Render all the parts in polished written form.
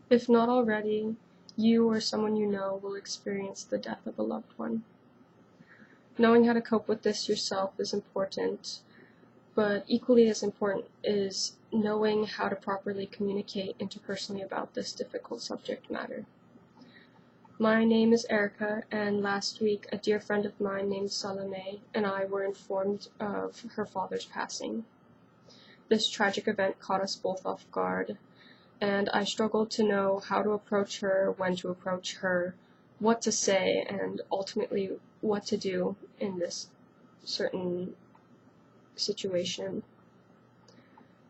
If not already, you or someone you know will experience the death of a loved one. Knowing how to cope with this yourself is important, but equally as important is knowing how to properly communicate interpersonally about this difficult subject matter. My name is Erica, and last week a dear friend of mine named Salome and I were informed of her father's passing. This tragic event caught us both off guard, and I struggled to know how to approach her, when to approach her, what to say, and ultimately what to do in this certain situation.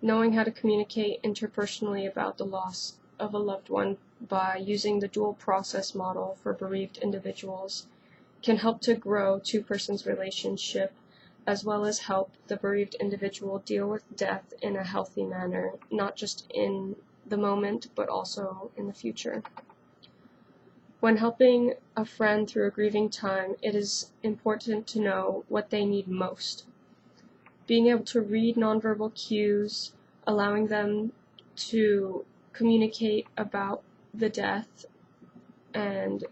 Knowing how to communicate interpersonally about the loss of a loved one by using the dual process model for bereaved individuals can help to grow two persons' relationship, as well as help the bereaved individual deal with death in a healthy manner, not just in the moment, but also in the future. When helping a friend through a grieving time, it is important to know what they need most. Being able to read nonverbal cues, allowing them to communicate about the death and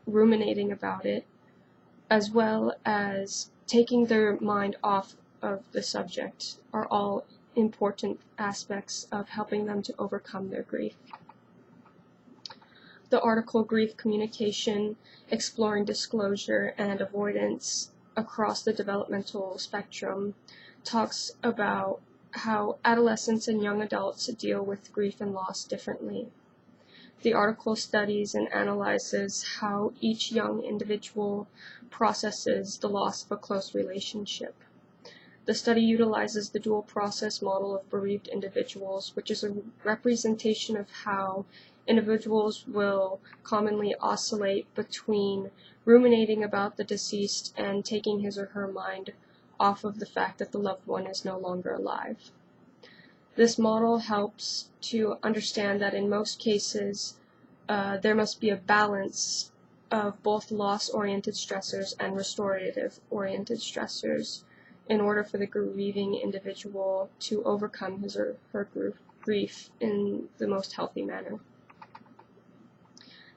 ruminating about it, as well as taking their mind off of the subject, are all important aspects of helping them to overcome their grief. The article Grief Communication, Exploring Disclosure and Avoidance Across the Developmental Spectrum talks about how adolescents and young adults deal with grief and loss differently. The article studies and analyzes how each young individual processes the loss of a close relationship. The study utilizes the dual process model of bereaved individuals, which is a representation of how individuals will commonly oscillate between ruminating about the deceased and taking his or her mind off of the fact that the loved one is no longer alive. This model helps to understand that in most cases, there must be a balance of both loss-oriented stressors and restorative-oriented stressors in order for the grieving individual to overcome his or her grief in the most healthy manner.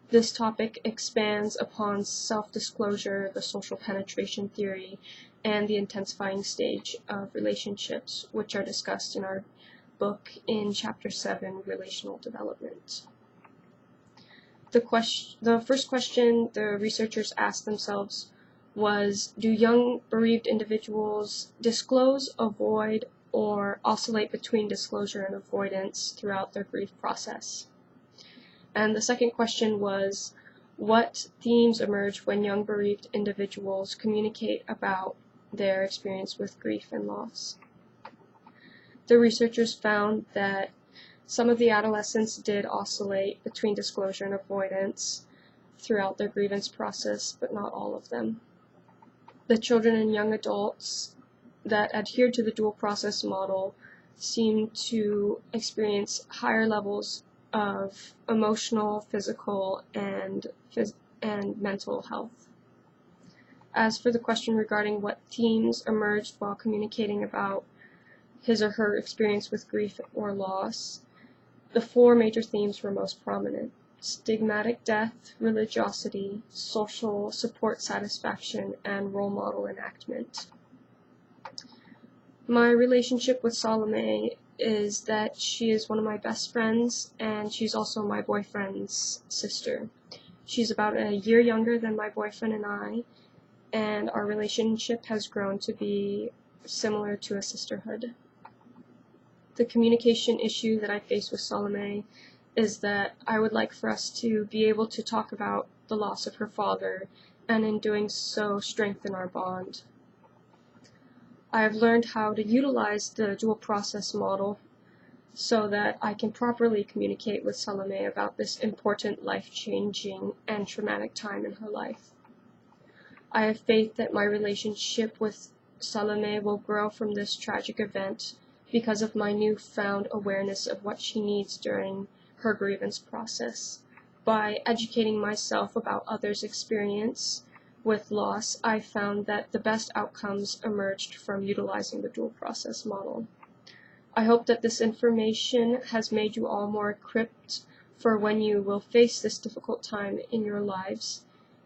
This topic expands upon self-disclosure, the social penetration theory, and the intensifying stage of relationships, which are discussed in our book in Chapter 7, Relational Development. The first question the researchers asked themselves was, do young bereaved individuals disclose, avoid, or oscillate between disclosure and avoidance throughout their grief process? And the second question was, what themes emerge when young bereaved individuals communicate about their experience with grief and loss? The researchers found that some of the adolescents did oscillate between disclosure and avoidance throughout their grievance process, but not all of them. The children and young adults that adhered to the dual process model seemed to experience higher levels of emotional, physical, and mental health. As for the question regarding what themes emerged while communicating about his or her experience with grief or loss, the four major themes were most prominent: stigmatic death, religiosity, social support satisfaction, and role model enactment. My relationship with Salome is that she is one of my best friends, and she's also my boyfriend's sister. She's about a year younger than my boyfriend and I, and our relationship has grown to be similar to a sisterhood. The communication issue that I face with Salome is that I would like for us to be able to talk about the loss of her father, and in doing so strengthen our bond. I have learned how to utilize the dual process model so that I can properly communicate with Salome about this important, life-changing, and traumatic time in her life. I have faith that my relationship with Salome will grow from this tragic event because of my newfound awareness of what she needs during her grievance process. By educating myself about others' experience with loss, I found that the best outcomes emerged from utilizing the dual process model. I hope that this information has made you all more equipped for when you will face this difficult time in your lives,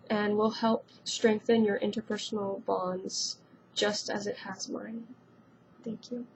and will help strengthen your interpersonal bonds just as it has mine. Thank you.